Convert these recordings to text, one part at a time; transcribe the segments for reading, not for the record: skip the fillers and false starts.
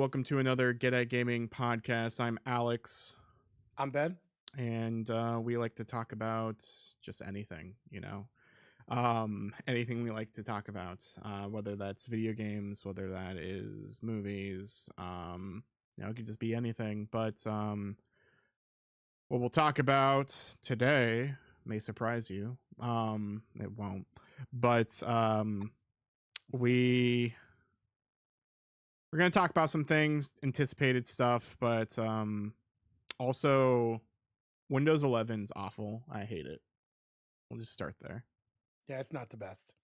welcome to another Get at Gaming podcast. I'm Alex, I'm Ben. and we like to talk about just anything, anything we like to talk about, whether that's video games, whether that is movies, it could just be anything. But what we'll talk about today may surprise you. It won't, but we we're gonna talk about some things, anticipated stuff, but also Windows 11's awful. I hate it. We'll just start there. Yeah, it's not the best.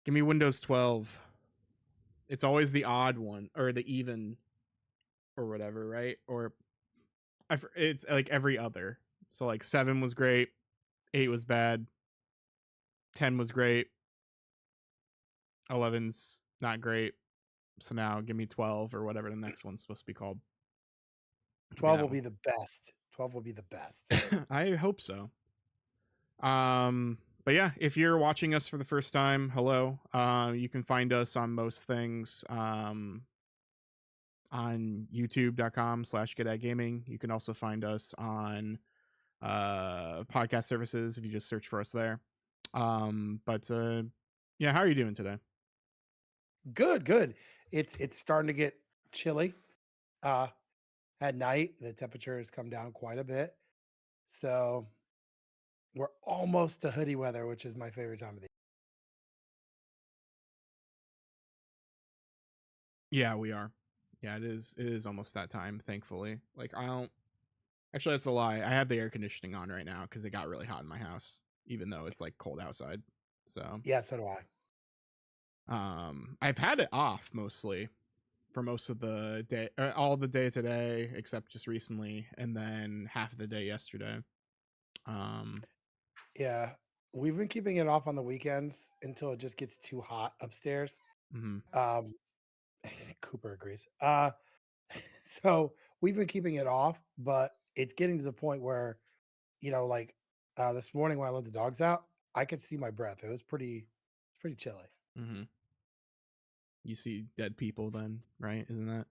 Give me Windows 12. It's always the odd one or the even or whatever, right? Or it's like every other. So like 7 was great, 8 was bad, 10 was great, 11's not great. So now give me 12 or whatever the next one's supposed to be called. 12 will be the best. 12 will be the best. I hope so. But yeah, if you're watching us for the first time, hello. You can find us on most things. On youtube.com/getatgaming. You can also find us on podcast services if you just search for us there. But yeah, how are you doing today? Good. It's starting to get chilly. At night, the temperature has come down quite a bit. So we're almost to hoodie weather, which is my favorite time of the Yeah, we are. Yeah, it is almost that time, thankfully. Like I don't actually, that's a lie. I have the air conditioning on right now because it got really hot in my house, even though it's like cold outside. So year. Yeah, so do I. I've had it off mostly for most of the day, all the day today, except just recently, and then half of the day yesterday. Um, Yeah. We've been keeping it off on the weekends until it just gets too hot upstairs. mhm. Um Cooper agrees. So we've been keeping it off, but it's getting to the point where like this morning when I let the dogs out, I could see my breath. It's pretty chilly. Mhm. You see dead people then, right? Isn't that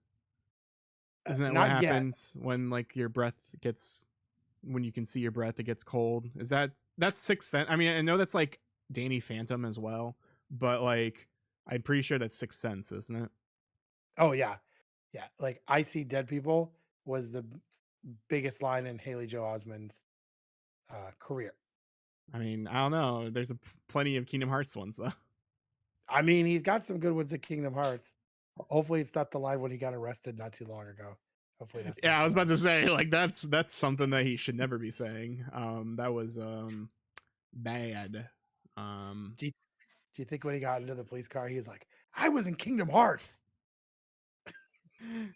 what Not yet. happens when like your breath gets when you can see your breath, it gets cold? That's Sixth Sense? I mean, I know that's like Danny Phantom as well, but like I'm pretty sure that's Sixth Sense, isn't it? Oh yeah, yeah. Like I see dead people was the biggest line in Haley Joe Osmond's career. I mean, I don't know. There's plenty of Kingdom Hearts ones though. I mean, he's got some good ones at Kingdom Hearts. Hopefully, it's not the line when he got arrested not too long ago. Hopefully, that's Yeah, not I the was one. about to say like that's something that he should never be saying. That was bad. Um, Do you, do you think when he got into the police car, he was like, "I was in Kingdom Hearts"?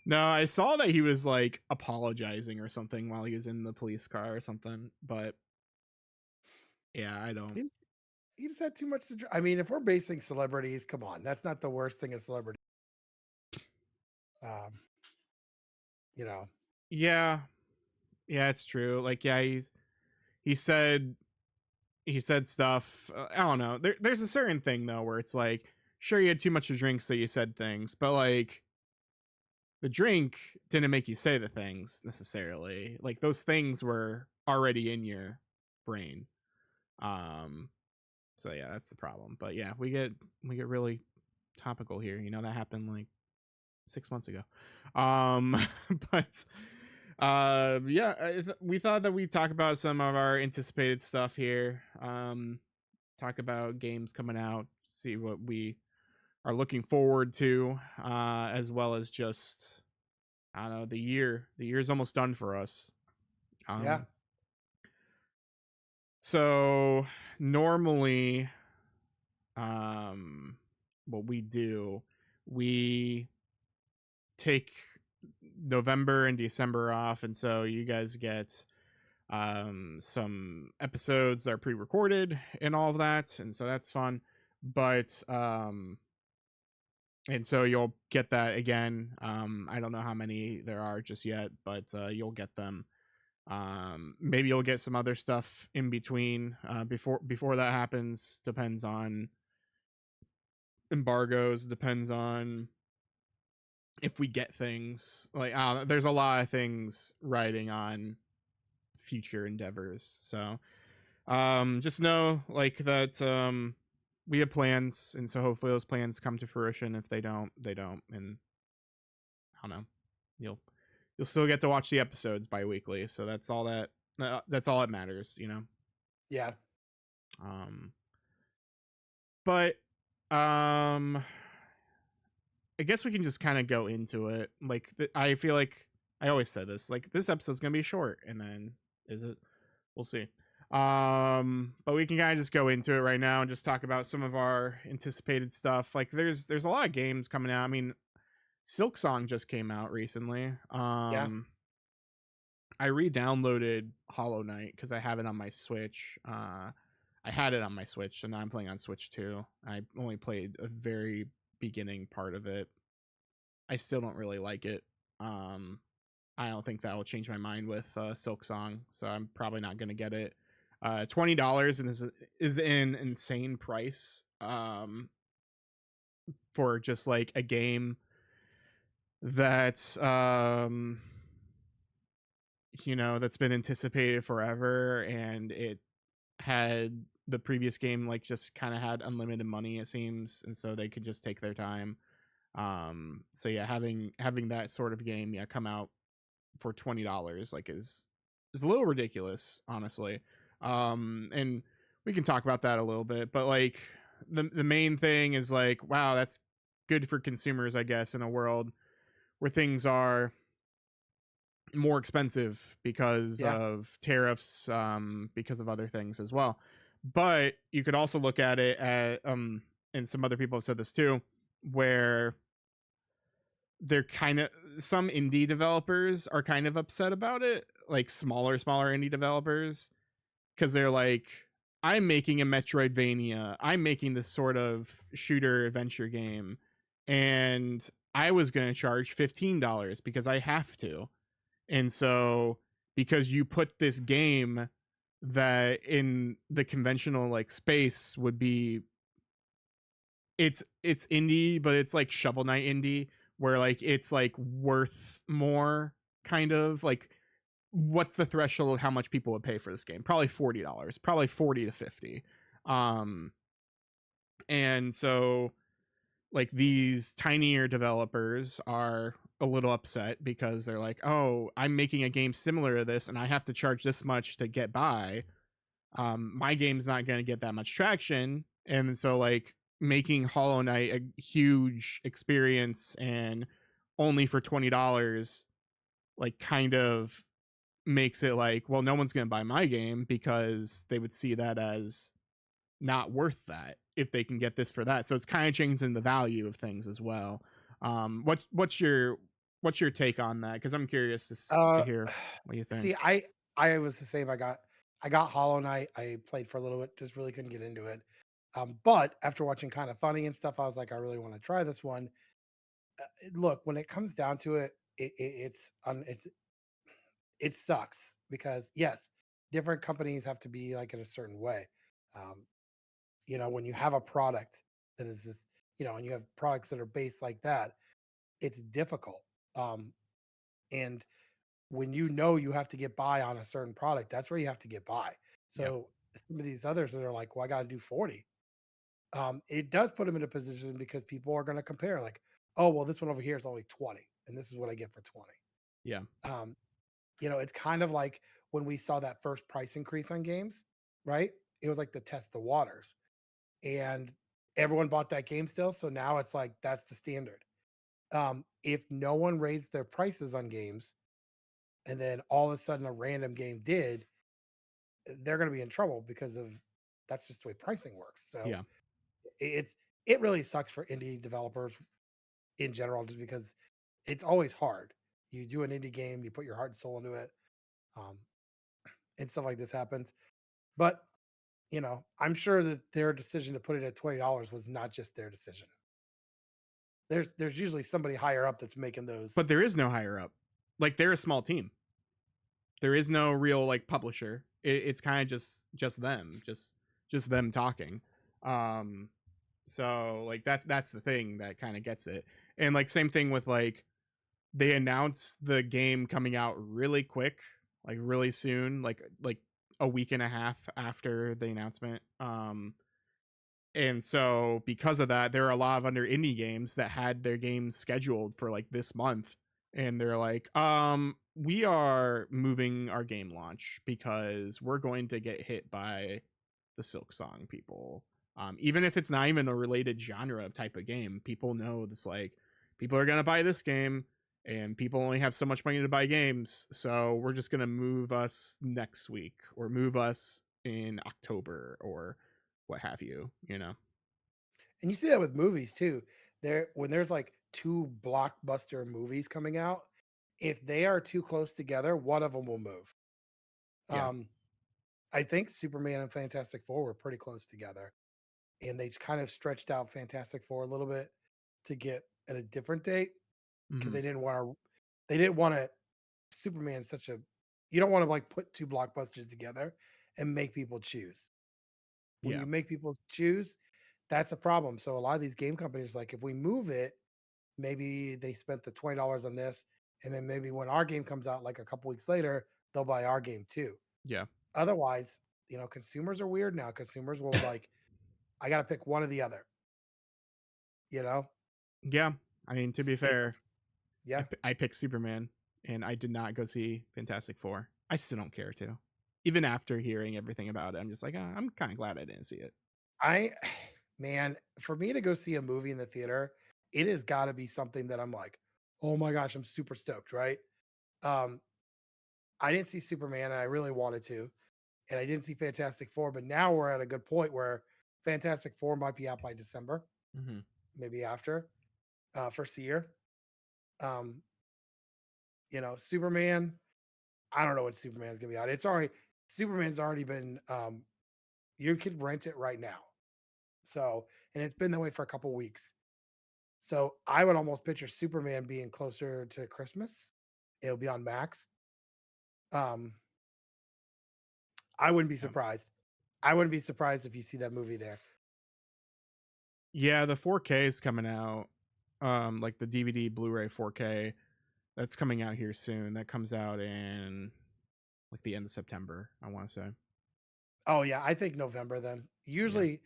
no, I saw that he was like apologizing or something while he was in the police car or something, but yeah, I don't. He just, he just had too much to. I mean, if we're basing celebrities, come on, that's not the worst thing a celebrity. Um, you know, Yeah, yeah, it's true. Like, yeah, he said he said stuff. I don't know. There's a certain thing though where it's like, sure, you had too much to drink, so you said things, but like the drink didn't make you say the things necessarily. Like those things were already in your brain. Um, so yeah, that's the problem. But yeah, we get really topical here. That happened like 6 months ago. Um, but yeah, we thought that we'd talk about some of our anticipated stuff here. Talk about games coming out, see what we are looking forward to, as well as just I don't know the year. The year's almost done for us. yeah. Um, so normally, um, what we do, we take November and December off, and so you guys get some episodes that are pre-recorded and all of that, and so that's fun. But and so you'll get that again. I don't know how many there are just yet, but you'll get them. Maybe you'll get some other stuff in between before that happens. Depends on embargoes. Depends on if we get things like, there's a lot of things riding on future endeavors. So just know like that we have plans, and so hopefully those plans come to fruition. If they don't, they don't. And I don't know, you'll you'll still get to watch the episodes bi-weekly, so that's all that matters, you know. Yeah. um but um I guess we can just kind of go into it. Like I feel like I always said this, like this episode's gonna be short, and then is it? We'll see. But we can kind of just go into it right now and just talk about some of our anticipated stuff. Like there's a lot of games coming out. I mean, Silk Song just came out recently. Yeah. I re-downloaded Hollow Knight because I have it on my Switch. I had it on my Switch, and now I'm playing on Switch too. I only played a very beginning part of it. I still don't really like it. I don't think that will change my mind with Silk Song, so I'm probably not gonna get it. $20 and is an insane price for just like a game that's that's been anticipated forever, and it had the previous game like just kind of had unlimited money, it seems, and so they could just take their time. So yeah, having that sort of game come out for $20 like is a little ridiculous, honestly. And we can talk about that a little bit, but like the main thing is like, wow, that's good for consumers, I guess, in a world where things are more expensive because Yeah. of tariffs, because of other things as well. But you could also look at it at and some other people have said this too, where they're kind of, some indie developers are kind of upset about it, like smaller indie developers, because they're like, I'm making a Metroidvania, I'm making this sort of shooter adventure game, and I was going to charge $15 because I have to. And so because you put this game that in the conventional like space would be, it's indie, but it's like Shovel Knight indie, where like it's like worth more, kind of like, what's the threshold of how much people would pay for this game? Probably $40, probably 40 to 50. And so like these tinier developers are a little upset because they're like, oh, I'm making a game similar to this and I have to charge this much to get by. My game's not going to get that much traction. And so like making Hollow Knight a huge experience and only for $20, like kind of makes it like, well, no one's going to buy my game because they would see that as not worth that if they can get this for that. So it's kind of changing the value of things as well. What's your take on that? Because I'm curious to Uh, hear what you see, think. I was the same. I got Hollow Knight. I played for a little bit, just really couldn't get into it. But after watching Kind of Funny and stuff, I was like, I really want to try this one. Look, when it comes down to it, it sucks because yes, different companies have to be like in a certain way. Um, when you have a product that is this, and you have products that are based like that, it's difficult. Um, and when you have to get by on a certain product, that's where you have to get by. Yeah. So some of these others that are like, well, I got to do 40. It does put them in a position because people are going to compare, like, oh, well, this one over here is only 20, and this is what I get for 20. Yeah. Um, it's kind of like when we saw that first price increase on games, right? It was like to test the waters, and everyone bought that game still. So now it's like that's the standard. If no one raised their prices on games, and then all of a sudden a random game did, they're going to be in trouble because of that's just the way pricing works. So Yeah. it's it really sucks for indie developers in general, just because it's always hard. You do an indie game, you put your heart and soul into it, um, and stuff like this happens. But I'm sure that their decision to put it at $20 was not just their decision. There's usually somebody higher up that's making But those. there is no higher up. Like they're a small team. There is no real like publisher. It's kind of just them, just them talking. Um, so like that's the thing that kind of gets it. And like same thing with like they announced the game coming out really quick, like really soon, like a week and a half after the announcement. And so because of that, there are a lot of under indie games that had their games scheduled for like this month. And they're like, we are moving our game launch because we're going to get hit by the Silk Song people. Even if it's not even a related genre of type of game, people know this, like, people are gonna buy this game and people only have so much money to buy games, so we're just gonna move us next week or move us in October or what have you, you know? And you see that with movies too. There when there's like two blockbuster movies coming out, if they are too close together, one of them will move. Yeah. Um, I think Superman and Fantastic Four were pretty close together, and they kind of stretched out Fantastic Four a little bit to get at a different date because Hmm. they didn't want to Superman such a you don't want to like put two blockbusters together and make people choose. When Yeah. you make people choose, that's a problem. So a lot of these game companies, like if we move it, maybe they spent the $20 on this, and then maybe when our game comes out like a couple weeks later, they'll buy our game too. Yeah. Otherwise, consumers are weird now. Consumers will like, I gotta pick one or the other, you know? Yeah. I mean, to be If fair, yeah. I picked Superman and I did not go see Fantastic Four. I still don't care to. Even after hearing everything about it, I'm just like, I'm kind of glad I didn't see it. I man, for me to go see a movie in the theater, it has gotta be something that I'm like, oh my gosh, I'm super stoked, right? Um, I didn't see Superman and I really wanted to. And I didn't see Fantastic Four, but now we're at a good point where Fantastic Four might be out by December, Hmm. maybe after first year. Um, Superman. I don't know what Superman is gonna be out. It's already Superman's already been. You could rent it right now, so and it's been that way for a couple weeks. So I would almost picture Superman being closer to Christmas. It'll be on Max. Um, I wouldn't be Yeah. surprised. I wouldn't be surprised if you see that movie there. Yeah, the 4K is coming out. Like the DVD, Blu-ray 4K, that's coming out here soon. That comes out in like the end of September, I want to say. Oh yeah, I think November then. Yeah.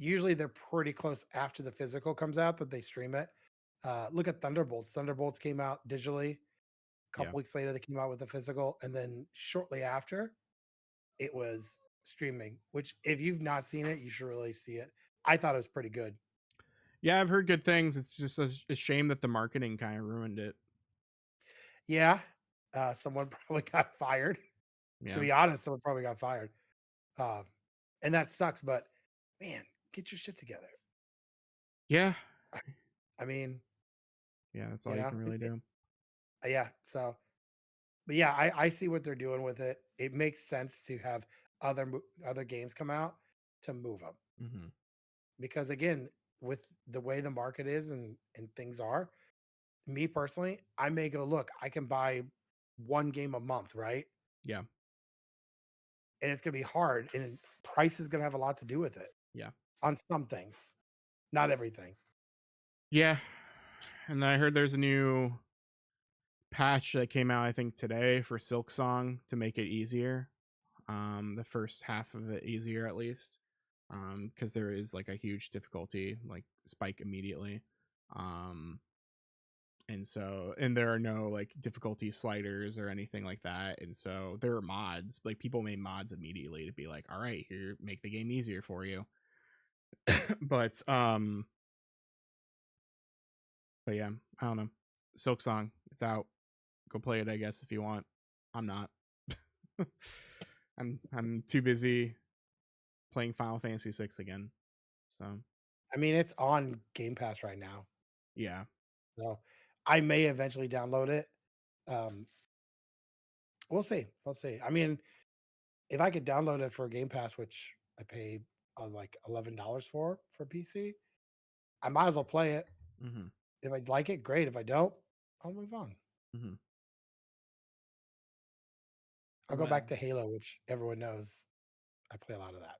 Usually they're pretty close after the physical comes out that they stream it. Look at Thunderbolts. Thunderbolts came out digitally. A Yeah. couple weeks later, they came out with the physical, and then shortly after, it was streaming. Which, if you've not seen it, you should really see it. I thought it was pretty good. Yeah, I've heard good things. It's just a shame that the marketing kind of ruined it. Yeah, someone probably got fired. To Yeah. be honest, someone probably got fired, um, and that sucks. But man, get your shit together. Yeah. I mean, Yeah, that's you all you know, can really do. yeah. So but yeah, I see what they're doing with it. It makes sense to have other games come out to move them Hmm. because again, with the way the market is and things are, me personally, I may go look. I can buy one game a month, right? Yeah. And it's gonna be hard, and price is gonna have a lot to do with it Yeah. on some things, not everything. Yeah. And I heard there's a new patch that came out, I think, today for Silk Song to make it easier. The first half of it easier at least. Because there is like a huge difficulty, like spike immediately. Um, and there are no like difficulty sliders or anything like that. And so there are mods, like people made mods immediately to be like, all right, here, make the game easier for you. but but yeah, I don't know. Silk Song, it's out. Go play it, I guess, if you want. I'm not. I'm too busy playing Final Fantasy 6 again. So I mean, it's on Game Pass right now, yeah. so I may eventually download it. Um, we'll see. We'll see. I mean, if I could download it for Game Pass, which I pay like $11 for PC, I might as well play it. Mm-hmm. If I like it, great. If I don't, I'll move on. Mm-hmm. I'll go Well, back to Halo, which everyone knows I play a lot of that.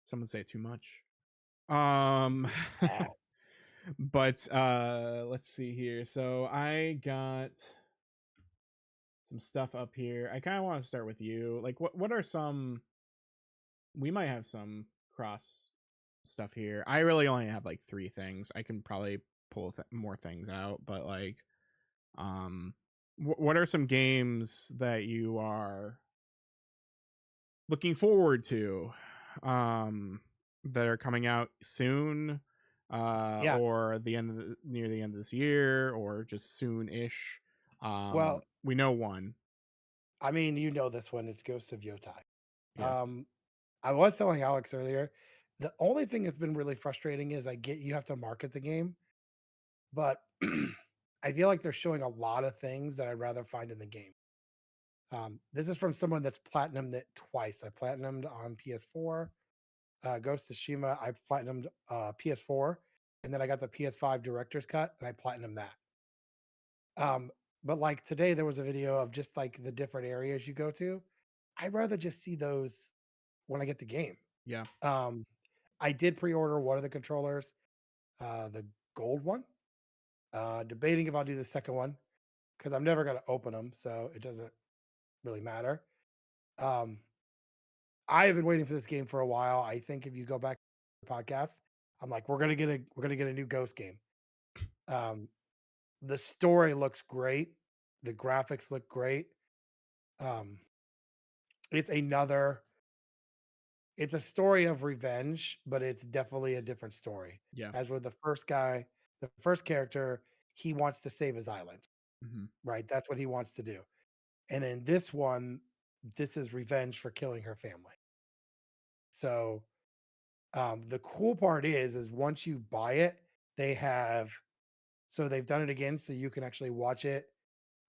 someone say too much. Um, Yeah. But let's see here. So I got some stuff up here. I kind of want to start with you. Like what are some, we might have some cross stuff here. I really only have like three things. I can probably pull more things out, but like um what are some games that you are looking forward to that are coming out soon, Yeah. or the end of near the end of this year, or just soon-ish? Well, We know one. I mean, you know this one. It's Ghosts of Yotai. Yeah. Um, I was telling Alex earlier, the only thing that's been really frustrating is I get you have to market the game, but I feel like they're showing a lot of things that I'd rather find in the game. This is from someone that's platinumed it twice. I platinumed on PS4. Ghost of Tsushima, I platinumed PS4, and then I got the PS5 director's cut, and I platinumed that. Um, but like today, there was a video of just like the different areas you go to. I'd rather just see those when I get the game. Yeah. Um, I did pre-order one of the controllers, the gold one. Debating if I'll do the second one because I'm never going to open them, so it doesn't really matter. Um, I have been waiting for this game for a while. I think if you go back to the podcast, I'm like, we're gonna get a new Ghost game. Um, the story looks great. The graphics look great. Um, it's another. It's a story of revenge, but it's definitely a different story. Yeah. As with the first guy, the first character, he wants to save his island, Hmm. right? That's what he wants to do. And in this one, this is revenge for killing her family. So the cool part is once you buy it, they have so they've done it again, so you can actually watch it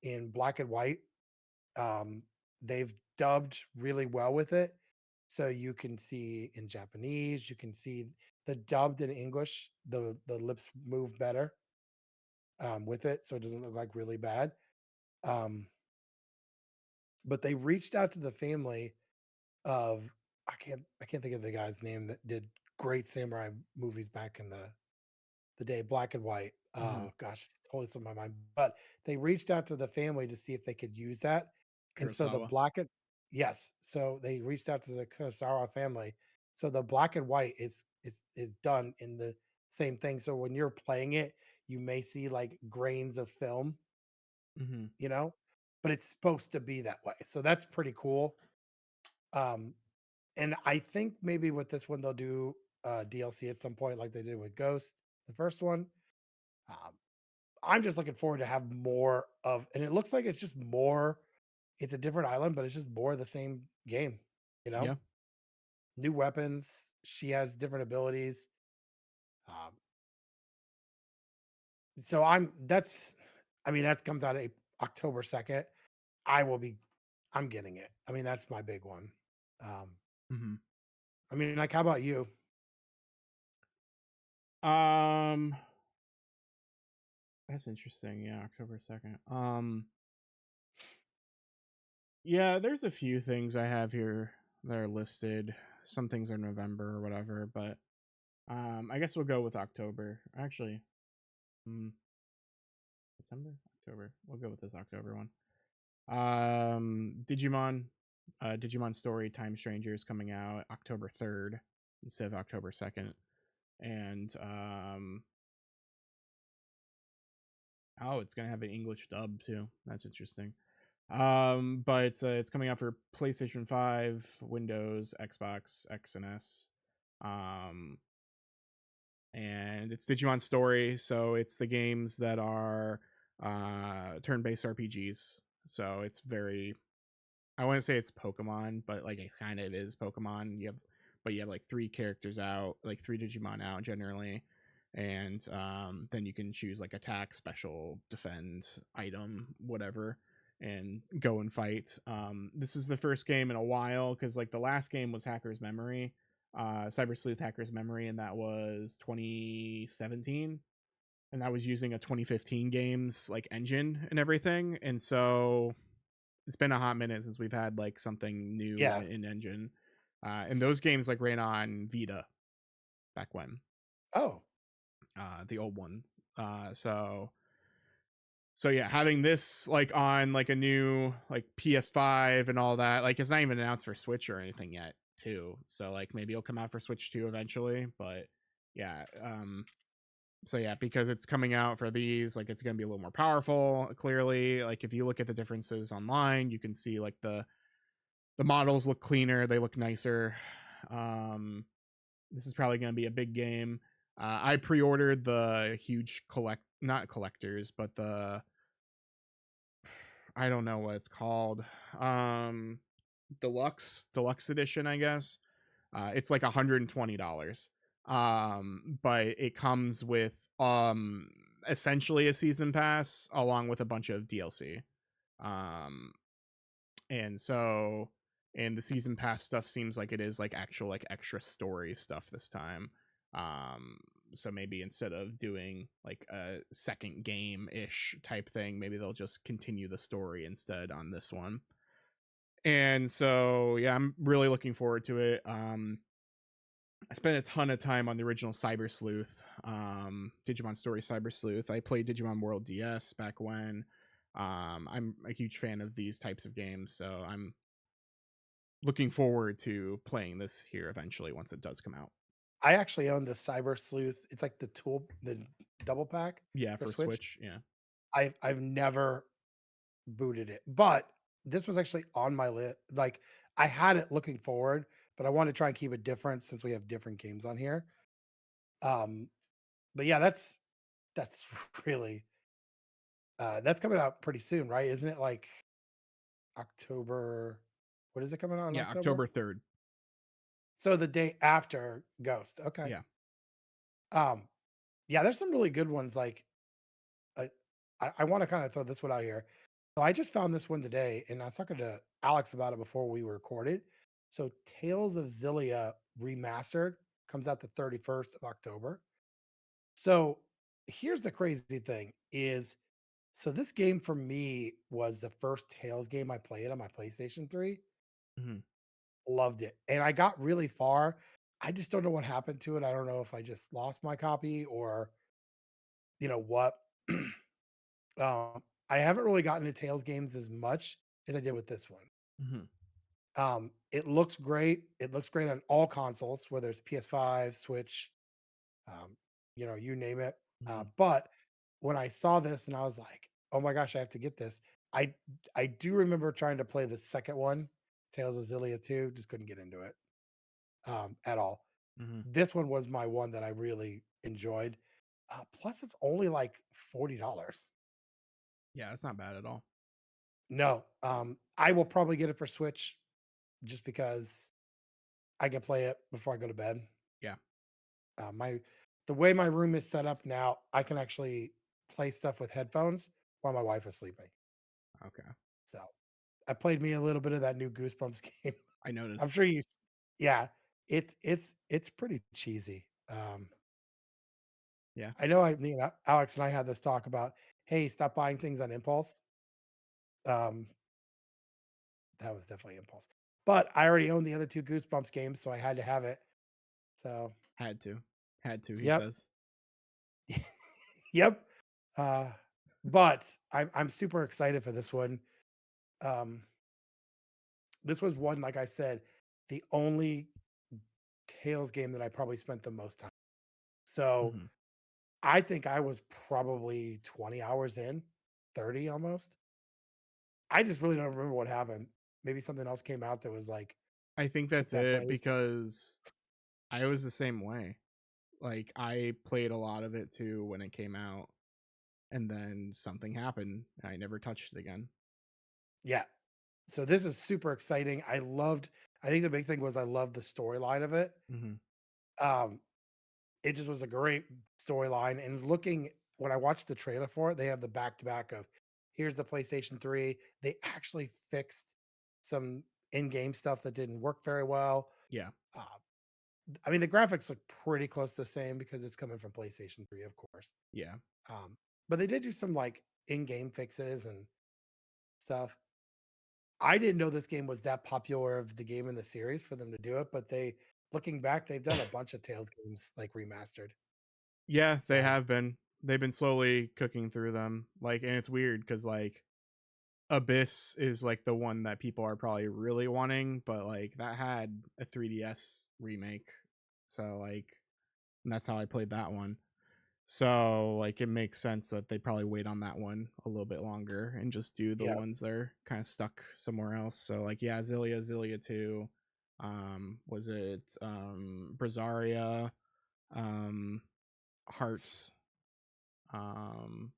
in black and white. Um, they've dubbed really well with it, so you can see in Japanese. You can see the dubbed in English. The lips move better with it, so it doesn't look like really bad. Um, but they reached out to the family of I can't think of the guy's name that did great samurai movies back in the day, black and white. Hmm. Oh gosh, it's totally slipped my mind. But they reached out to the family to see if they could use that. And so the Kurosawa. black and yes, so they reached out to the Kurosawa family. So the black and white is done in the same thing. So when you're playing it, you may see like grains of film, Hmm. you know, but it's supposed to be that way. So that's pretty cool. Um, and I think maybe with this one they'll do DLC at some point, like they did with Ghost, the first one. Um, I'm just looking forward to have more of, and it looks like it's just more. It's a different island, but it's just more of the same game. You know, Yeah. new weapons. She has different abilities. Um, so I'm. That's. I mean, that comes out October 2nd. I will be. I'm getting it. I mean, that's my big one. Um, Hmm. I mean, like, how about you? um that's interesting. Yeah, October 2nd. Yeah, there's a few things I have here that are listed. Some things are November or whatever, but I guess we'll go with October. Actually, mm, September, October. We'll go with this October one. Digimon, Digimon Story Time Strangers coming out October 3rd instead of October 2nd, and oh, it's gonna have an English dub too. That's interesting. But it's coming out for PlayStation 5, Windows, Xbox X and S. Um, and it's Digimon Story, so it's the games that are turn-based RPGs. So it's very, I want to say it's Pokemon, but like it kind of is Pokemon. You have like three characters out, like three Digimon out generally, and then you can choose like attack, special, defend, item, whatever, and go and fight. This is the first game in a while because like the last game was Hacker's Memory, Cyber Sleuth Hacker's Memory, and that was 2017, and that was using a 2015 games like engine and everything, and so it's been a hot minute since we've had like something new Yeah. in engine, and those games like ran on Vita back when. Oh. the old ones. So yeah, having this like on like a new like PS5 and all that, like it's not even announced for Switch or anything yet, too. So like maybe it'll come out for Switch too eventually, but yeah, so yeah, because it's coming out for these, like it's going to be a little more powerful, clearly. Like if you look at the differences online, you can see like the models look cleaner, they look nicer. Um this is probably going to be a big game. I pre-ordered the huge not collectors, but the I don't know what it's called. Um deluxe edition, I guess. It's like $120. But it comes with essentially a season pass along with a bunch of DLC. Um and so and the season pass stuff seems like it is like actual like extra story stuff this time. um so maybe instead of doing like a second game ish type thing, maybe they'll just continue the story instead on this one. And so yeah, I'm really looking forward to it. I spent a ton of time on the original Cyber Sleuth, Digimon Story Cyber Sleuth. I played Digimon World DS back when. I'm a huge fan of these types of games, so I'm looking forward to playing this here eventually once it does come out. I actually own the Cyber Sleuth. It's like the double pack Yeah, for for Switch. Switch. Yeah. I've never booted it, but this was actually on my list. Like I had it looking forward, but I want to try and keep it different since we have different games on here. Um, but yeah, that's really that's coming out pretty soon, right? Isn't it like October? What is it coming out in Yeah, October? October 3rd. So the day after Ghost. Okay. Yeah. Um, yeah, there's some really good ones. Like uh, I want to kind of throw this one out here. So I just found this one today, and I was talking to Alex about it before we recorded. So Tales of Zillia Remastered comes out the 31st of October. So here's the crazy thing is so this game for me was the first Tales game I played on my PlayStation 3. Hmm. Loved it. And I got really far. I just don't know what happened to it. I don't know if I just lost my copy or what. I haven't really gotten into Tales games as much as I did with this one. Hmm. It looks great. It looks great on all consoles, whether it's PS5, Switch, um, you name it. Hmm. But when I saw this and I was like, "Oh my gosh, I have to get this." I I do remember trying to play the second one, Tales of Zillia 2, just couldn't get into it at all. Hmm. This one was my one that I really enjoyed. Plus, it's only like $40. Yeah, it's not bad at all. No, I will probably get it for Switch just because I can play it before I go to bed. Yeah. My the way my room is set up now, I can actually play stuff with headphones while my wife is sleeping. Okay. So I played me a little bit of that new Goosebumps game. I I'm noticed. sure yeah, it's pretty cheesy. Yeah. I know Alex and I had this talk about, hey, stop buying things on impulse. Um, that was definitely impulse. But I already own the other two Goosebumps games, so I had to have it. So Had to. Had to, he yep. says. Yep. Uh, but I'm super excited for this one. Um, this was one, like I said, the only Tales game that I probably spent the most time. So Hmm. I think I was probably 20 hours in, 30 almost. I just really don't remember what happened. Maybe something else came out that was like I think took that's that it place. because I was the same way. Like I played a lot of it too when it came out, and then something happened. And I never touched it again. Yeah. So this is super exciting. I think the big thing was I loved the storyline of it. Hmm. Um, it just was a great storyline. And looking when I watched the trailer for it, they have the back to back of here's the PlayStation 3. They actually fixed some in-game stuff that didn't work very well. Yeah. Uh, I mean, the graphics look pretty close to the same because it's coming from PlayStation 3, of course. Yeah. Um, but they did do some like in-game fixes and stuff. I didn't know this game was that popular of the game in the series for them to do it, but looking back, they've done a bunch of Tales games like remastered. Yeah, they So have been. They've been slowly cooking through them. Like, and it's weird because like Abyss is like the one that people are probably really wanting, but like that had a 3DS remake. So like and that's how I played that one. So like it makes sense that they probably wait on that one a little bit longer and just do the yeah, ones that are kind of stuck somewhere else. So like yeah, Zillia 2, was it Brazaria, um Hearts, um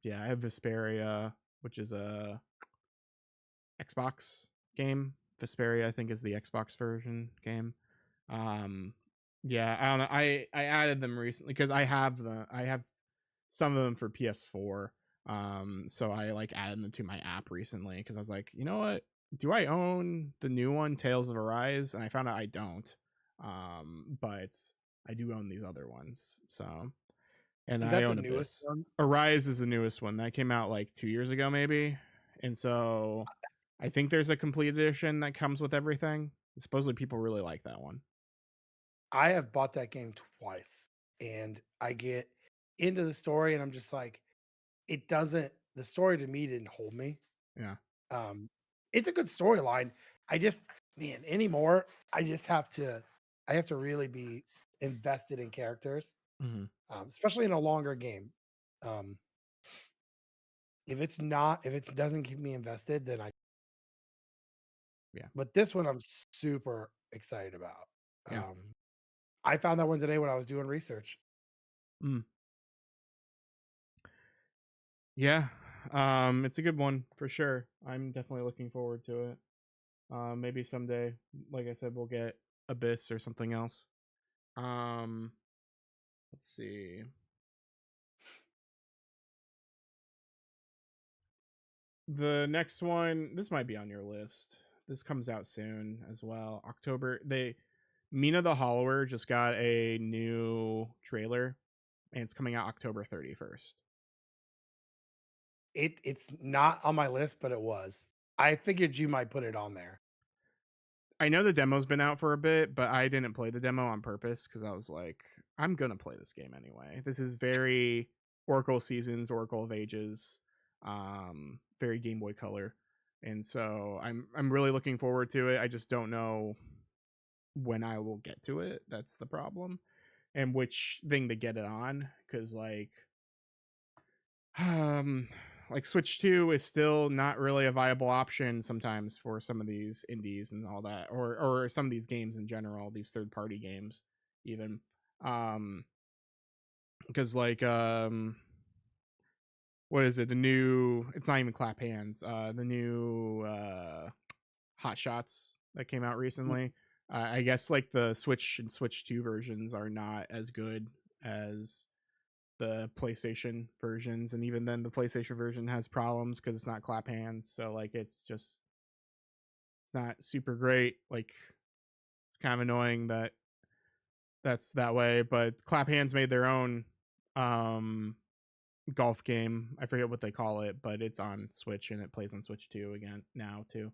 yeah, I have Vesperia, which is a Xbox game. Vesperia I think is the Xbox version game. Um yeah, I don't know. I added them recently because I have some of them for PS4. So I like added them to my app recently because I was like, you know what? Do I own the new one, Tales of Arise? And I found out I don't. But I do own these other ones. So and is I that the own newest Abyss. one? Arise is the newest one that came out like 2 years ago, maybe. And so I think there's a complete edition that comes with everything. Supposedly people really like that one. I have bought that game twice, and I get into the story, and I'm just like, it doesn't. The story to me didn't hold me. Yeah. Um, it's a good storyline. I just, man, anymore, I just have to. I have to really be invested in characters, Hmm. especially in a longer game. Um, if it's not, if it doesn't keep me invested, then I. Yeah. But this one, I'm super excited about. Yeah. I found that one today when I was doing research. Mm. Yeah. It's a good one for sure. I'm definitely looking forward to it. Maybe someday, like I said, we'll get Abyss or something else. Um, let's see. The next one, this might be on your list. This comes out soon as well. October. Mina the Hollower just got a new trailer and it's coming out October 31st. It's not on my list, but it was. I figured you might put it on there. I know the demo's been out for a bit, but I didn't play the demo on purpose because I was like, I'm gonna play this game anyway. This is very Oracle Seasons, Oracle of Ages, very Game Boy Color, and so I'm really looking forward to it. I just don't know when I will get to it. That's the problem, and which thing to get it on because um like Switch 2 is still not really a viable option sometimes for some of these indies and all that or some of these games in general, these third party games even um because what is it, the new, it's not even Clap Hands, the new Hot Shots that came out Mm, recently. I guess like the Switch and Switch 2 versions are not as good as the PlayStation versions, and even then the PlayStation version has problems because it's not clap hands. So like it's not super great. Like it's kind of annoying that that's that way. But clap hands made their own um golf game. I forget what they call it, but it's on Switch and it plays on Switch 2 again now too.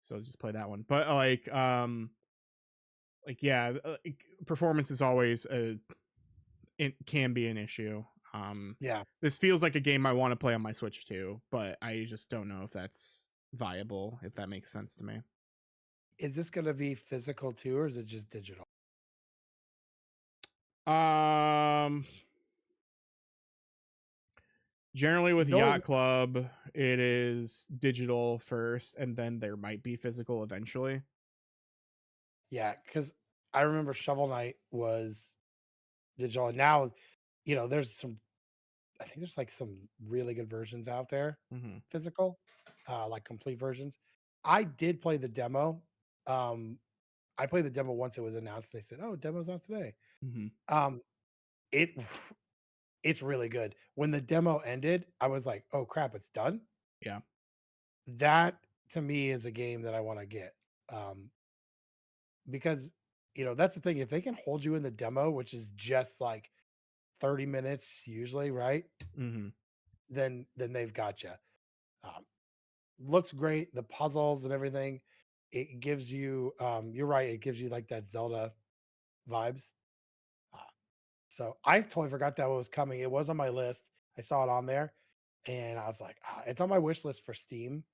So just play that one. But like yeah, performance is always a, it can be an issue. Um, yeah. this feels like a game I want to play on my Switch too, but I just don't know if that's viable, if that makes sense to me. Is this gonna be physical too, or is it just digital? Um, Generally with The only Yacht Club, it is digital first, and then there might be physical eventually. Yeah, because I remember Shovel Knight was digital, and now, there's some. I think there's like some really good versions out there, Mm-hmm. physical, like complete versions. I did play the demo. Um, I played the demo once it was announced. They said, "Oh, demo's out today." Mm-hmm. Um, it it's really good. When the demo ended, I was like, "Oh crap, it's done." Yeah. That to me is a game that I want to get. Um, because that's the thing. If they can hold you in the demo, which is just like 30 minutes usually, right? Mm-hmm. Then they've got you. Um, looks great. The puzzles and everything. It gives you. You're right. It gives you like that Zelda vibes. Uh, So I totally forgot that was coming. It was on my list. I saw it on there, and I was like, "Ah," it's on my wish list for Steam,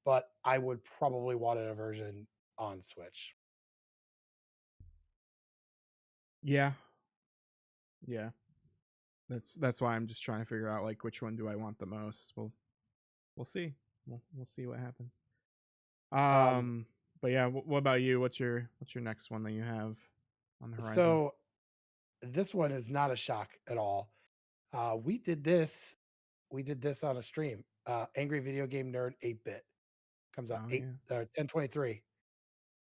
but I would probably want a version on Switch. Yeah. Yeah. That's why I'm just trying to figure out like which one do I want the most. We'll see. We'll see what happens. Um, Um, but yeah, what about you? What's your next one that you have on the horizon? so this one is not a shock at all. We did this. We did this on a stream. Angry Video Game Nerd 8-bit comes out Oh 8 yeah. 1023.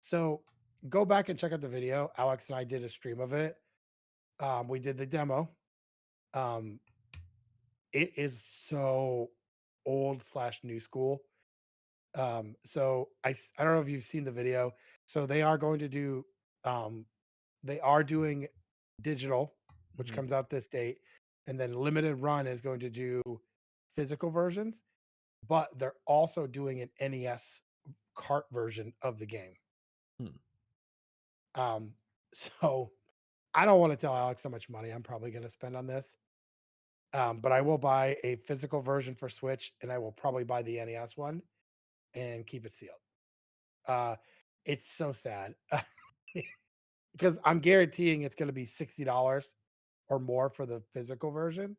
So go back and check out the video. Alex and I did a stream of it. We did the demo. Um, it is so old slash new school. So I don't know if you've seen the video. So they are going to do um they are doing digital, which Mhm. comes out this date, and then limited run is going to do physical versions, but they're also doing an NES cart version of the game. Hmm. Um, so I don't want to tell Alex how much money I'm probably going to spend on this. But I will buy a physical version for Switch, and I will probably buy the NES one and keep it sealed. Uh, it's so sad because I'm guaranteeing it's going to be $60 or more for the physical version,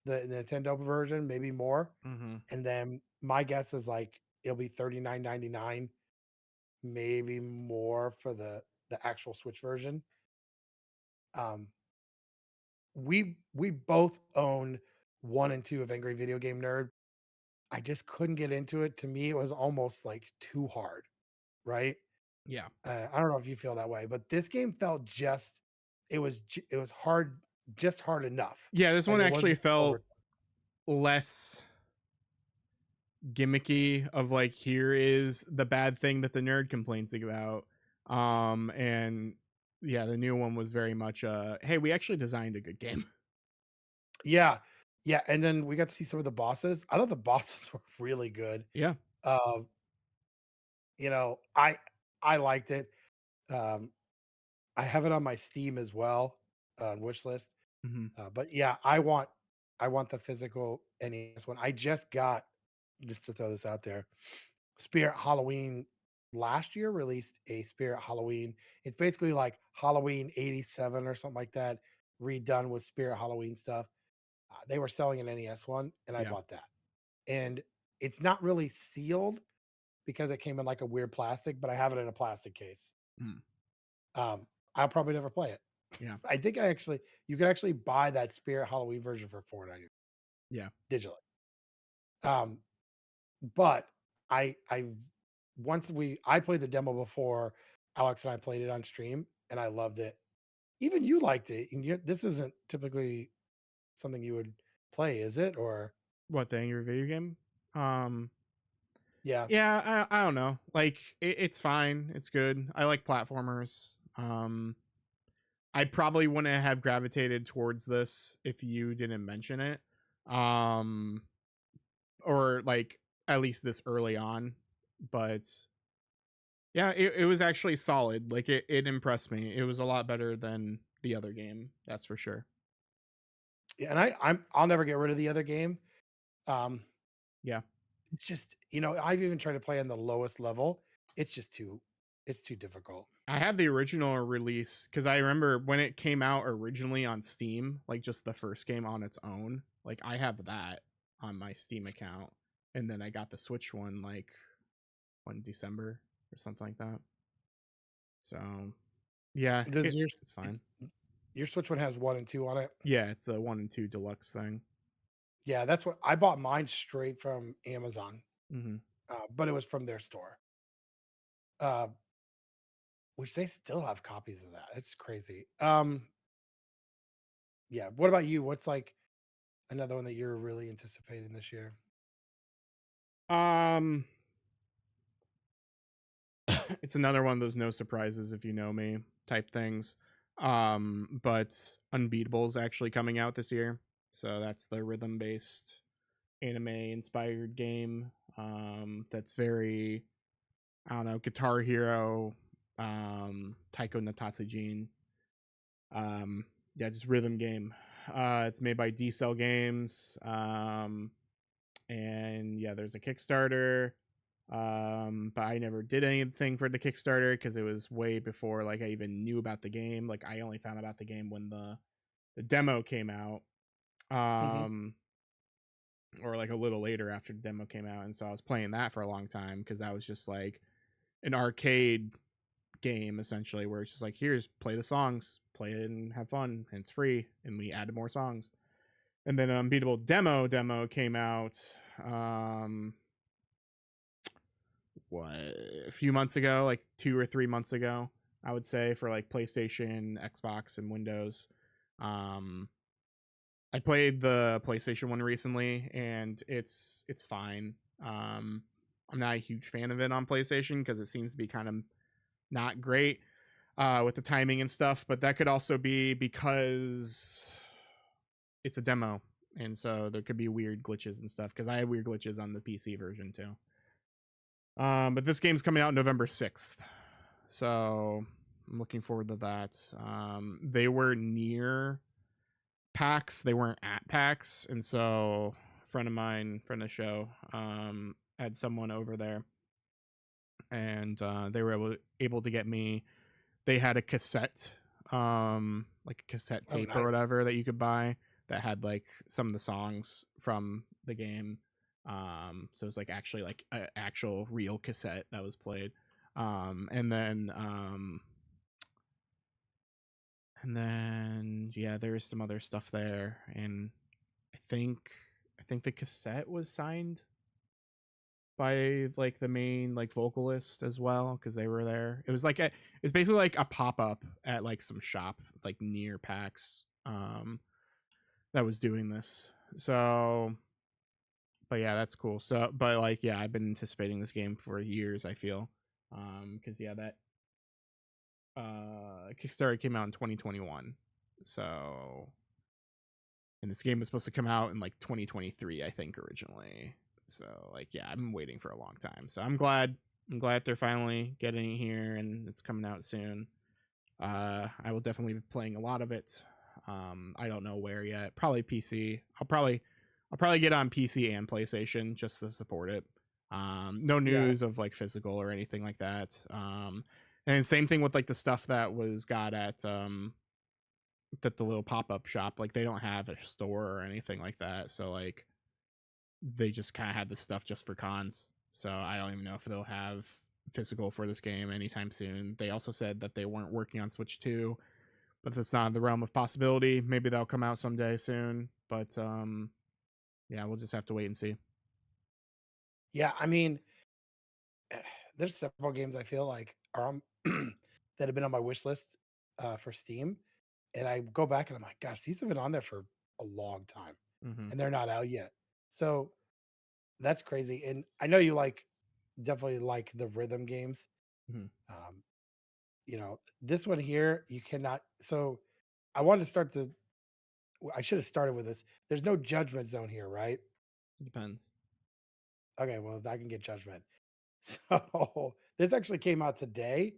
the Nintendo version, maybe more. Mhm. And then my guess is like it'll be 39.99, maybe more for the actual Switch version. Um, we both own 1 and 2 of Angry Video Game Nerd. I just couldn't get into it. To me, it was almost like too hard, right? Yeah. I don't know if you feel that way, but this game felt just it was hard, just hard enough. Yeah, this Like one it actually wasn't felt over. less gimmicky of like here is the bad thing that the nerd complains about. And yeah, the new one was very much hey, we actually designed a good game. Yeah, yeah. And then we got to see some of the bosses. I thought the bosses were really good. Yeah. Uh, you know, I liked it. Um, I have it on my Steam as well, wish list. Mhm. But yeah, I want the physical NES one. I just got, just to throw this out there, Spirit Halloween last year released a Spirit Halloween. It's basically like Halloween 87 or something like that, redone with Spirit Halloween stuff. They were selling an NES one, and I Yeah. bought that. And it's not really sealed because it came in like a weird plastic, but I have it in a plastic case. Mm. Um, I'll probably never play it. Yeah. I think I actually you can actually buy that Spirit Halloween version for 4.99 Yeah. digitally. Um, but I once I played the demo before Alex and I played it on stream, and I loved it. Even you liked it. And this isn't typically something you would play, is it? Or What, the Angry Video Game? Um yeah, yeah, I don't know. Like it's fine. It's good. I like platformers. I probably wouldn't have gravitated towards this if you didn't mention it. Um or like at least this early on. But yeah, it was actually solid. Like it impressed me. It was a lot better than the other game, that's for sure. yeah, and I'll never get rid of the other game. Um, Yeah. it's just I've even tried to play on the lowest level. It's just it's too difficult. I have the original release because I remember when it came out originally on Steam, like just the first game on its own. Like I have that on my Steam account, and then I got the Switch one like one December or something like that. So yeah, Does it's fine. your Switch one has 1 and 2 on it? Yeah, it's the 1 and 2 deluxe thing. Yeah, that's what I bought mine straight from Amazon, Hmm. but it was from their store, uh, which they still have copies of that. It's crazy. Yeah. What about you? What's like another one that you're really anticipating this year? Um, it's another one of those no surprises if you know me type things. But Unbeatable is actually coming out this year, so that's the rhythm based anime inspired game. That's very, I don't know, Guitar Hero, Taiko no Tatsujin. Um, Yeah, just rhythm game. It's made by D Cell Games. And yeah, there's a Kickstarter. But I never did anything for the Kickstarter because it was way before like I even knew about the game. Like I only found about the game when the demo came out. Hmm. Um or like a little later after the demo came out. And so I was playing that for a long time because that was just like an arcade game essentially where it's just like here's play the songs, play it and have fun, and it's free. And we added more songs. And then Unbeatable demo came out um what a few months ago, like 2 or 3 months ago, I would say, for like PlayStation, Xbox, and Windows. Um I played the PlayStation one recently and it's fine. I'm not a huge fan of it on PlayStation because it seems to be kind of not great with the timing and stuff, but that could also be because it's a demo. And so there could be weird glitches and stuff because I had weird glitches on the PC version too. But this game's coming out November 6th. So I'm looking forward to that. They were near PAX, they weren't at PAX. And so a friend of mine, friend of the show, had someone over there and they were able to get me. They had a cassette, like a cassette Oh, tape or nice. whatever that you could buy that had like some of the songs from the game. So it was like actually like an actual real cassette that was played. And then yeah, there's some other stuff there, and I think I think the cassette was signed by like the main like vocalist as well because they were there. It was like it's basically like a pop up at like some shop like near PAX that was doing this. So, but yeah, that's cool. So, but like yeah, I've been anticipating this game for years. I feel because yeah, that Kickstarter came out in 2021. So, and this game was supposed to come out in like 2023, I think originally. So like yeah, I've been waiting for a long time. So I'm glad they're finally getting it here and it's coming out soon. I will definitely be playing a lot of it. I don't know where yet. Probably PC. I'll probably get on PC and PlayStation just to support it. No Yeah. news of like physical or anything like that. And same thing with like the stuff that was got at that the little pop-up shop, like they don't have a store or anything like that, so like they just kind of had this stuff just for cons. So I don't even know if they'll have physical for this game anytime soon. They also said that they weren't working on Switch 2, but that's not in the realm of possibility. Maybe they'll come out someday soon, but yeah, we'll just have to wait and see. Yeah. I mean, there's several games I feel like are on that have been on my wish list for Steam, and I go back and I'm like, gosh, these have been on there for a long time, Hmm. and they're not out yet. So that's crazy. And I know you like definitely like the rhythm games. Hmm. Um, this one here you cannot. So I wanted to start the. I should have started with this. There's no judgment zone here, right? Depends. Okay, well I can get judgment. So this actually came out today.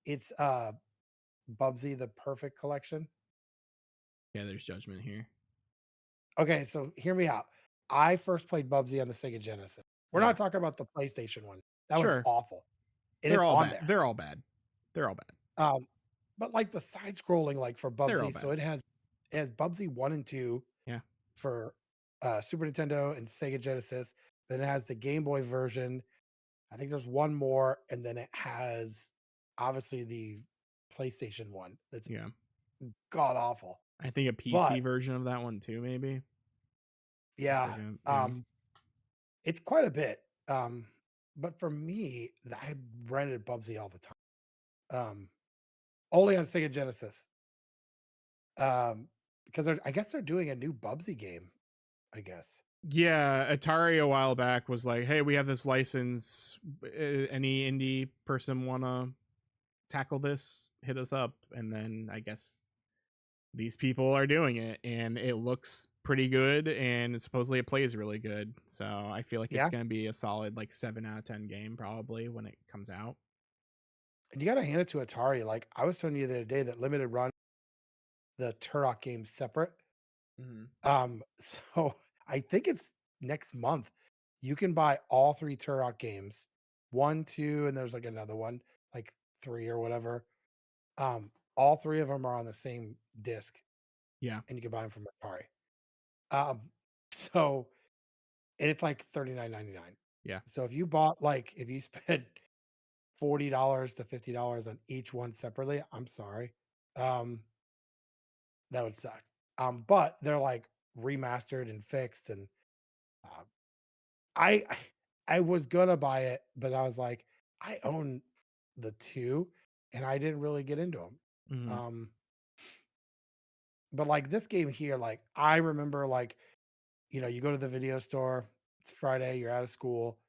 It's Bubsy the Perfect Collection. Yeah, there's judgment here. Okay, so hear me out. I first played Bubsy on the Sega Genesis. We're Yeah, not talking about the PlayStation one. That one's sure. awful, and They're it's all on bad. there. They're all bad. They're all bad. Um, but like the side scrolling, like for They're all Bubsy, so bad. it has Bubsy 1 and 2 Yeah. for Super Nintendo and Sega Genesis. Then it has the Game Boy version. I think there's one more, and then it has obviously the PlayStation one. That's Yeah. god awful. I think a PC But version of that one too, maybe. It's yeah, like a, yeah. um, it's quite a bit. But for me, I rented Bubsy all the time. Um, only on Sega Genesis. Because I guess they're doing a new Bubsy game. I guess. Yeah, Atari a while back was like, "Hey, we have this license. Any indie person wanna tackle this? Hit us up." And then I guess these people are doing it, and it looks pretty good, and supposedly it plays really good. So I feel like it's Yeah, gonna be a solid like 7 out of 10 game probably when it comes out. and you got to hand it to Atari. Like I was telling you the other day, that limited run the Turok games separate. Mhm. So I think it's next month. You can buy all 3 Turok games. 1, 2, and there's, like, another one, like 3 or whatever. All 3 of them are on the same disc, Yeah. and you can buy them from Atari. Um, so and it's, like, 39.99. Yeah. So if you bought, like if you spent $40 to $50 on each one separately, I'm sorry. Um, that would suck. But they're, like, remastered and fixed, and, uh I I was gonna buy it, but I was like, I own the 2, and I didn't really get into them. Mhm. Um, but, like, this game here, like, I remember, like, you go to the video store, it's Friday, you're out of school.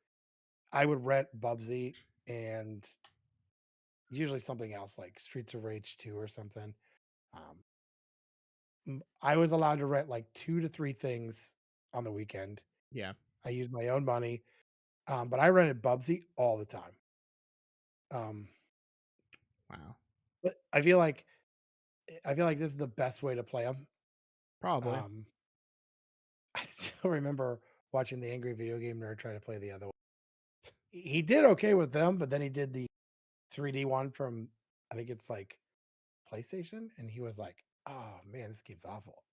I would rent Bubsy and usually something else like Streets of Rage 2 or something. Um, I was allowed to rent, like, 2 to 3 things on the weekend. Yeah. I used my own money, but I rented Bubsy all the time. Um, Wow. but I feel like this is the best way to play them. Probably. Um, I still remember watching the Angry Video Game Nerd try to play the other one. He did okay with them, but then he did the 3D one from I think it's like PlayStation, and he was like, "Oh man, this game's awful."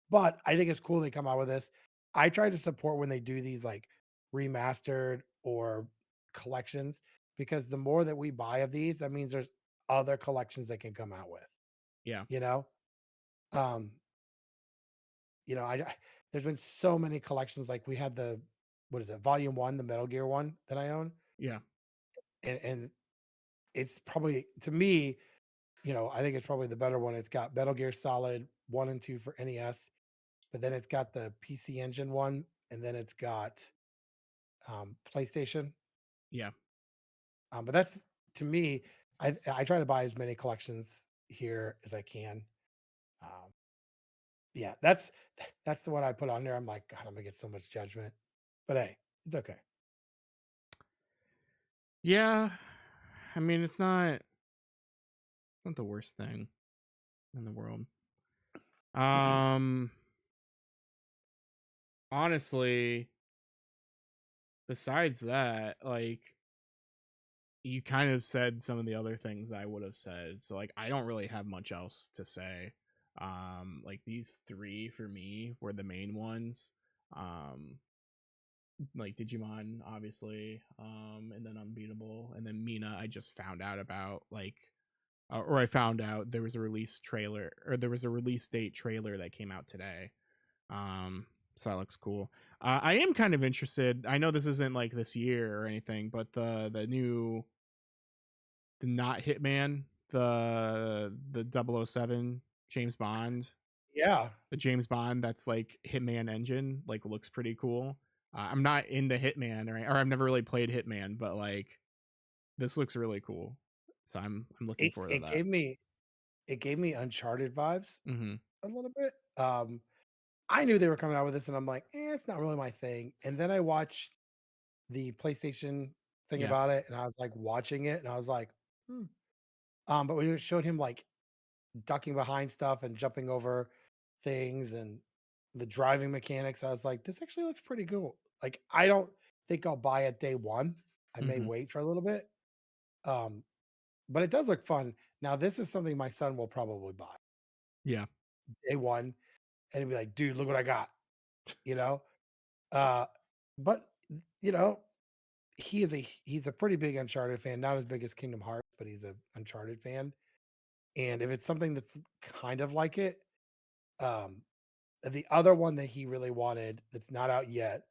But I think it's cool they come out with this. I try to support when they do these like remastered or collections because the more that we buy of these, that means there's other collections they can come out with. Yeah. You know, um, there's been so many collections. Like we had the what is it, Volume One, the Metal Gear one that I own, Yeah. and it's probably to me, I think it's probably the better one. It's got Metal Gear Solid 1 and 2 for NES, but then it's got the PC Engine one, and then it's got PlayStation. Yeah. But that's to me, I try to buy as many collections here as I can. Um, yeah, that's the one I put on there. I'm like, God, I'm gonna get so much judgment, but hey, it's okay. Yeah. I mean, it's not the worst thing in the world. Um Honestly, besides that, like you kind of said some of the other things I would have said. So like I don't really have much else to say. Like these three for me were the main ones. Um like Digimon obviously, and then Unbeatable, and then Mina I just found out about like or I found out there was a release trailer or there was a release date trailer that came out today. So that looks cool. I am kind of interested. I know this isn't like this year or anything, but the not Hitman, the 007 James Bond, Yeah, the James Bond that's like Hitman engine, like looks pretty cool. I'm not into Hitman or I've never really played Hitman, but like this looks really cool. So I'm looking it forward to it that. gave me it gave me Uncharted vibes Hmm. a little bit. I knew they were coming out with this, and I'm like, it's not really my thing. And then I watched the PlayStation thing Yeah. about it, and I was like watching it, and I was like, hmm. But when it showed him like ducking behind stuff and jumping over things and the driving mechanics, I was like, this actually looks pretty cool. Like, I don't think I'll buy it day one. I may Hmm. wait for a little bit. Um, but it does look fun. Now, this is something my son will probably buy Yeah. day one, and he'll be like, dude, look what I got, you know? Uh, but you know, he's a pretty big Uncharted fan, not as big as Kingdom Hearts, but he's a Uncharted fan. And if it's something that's kind of like it, um, the other one that he really wanted that's not out yet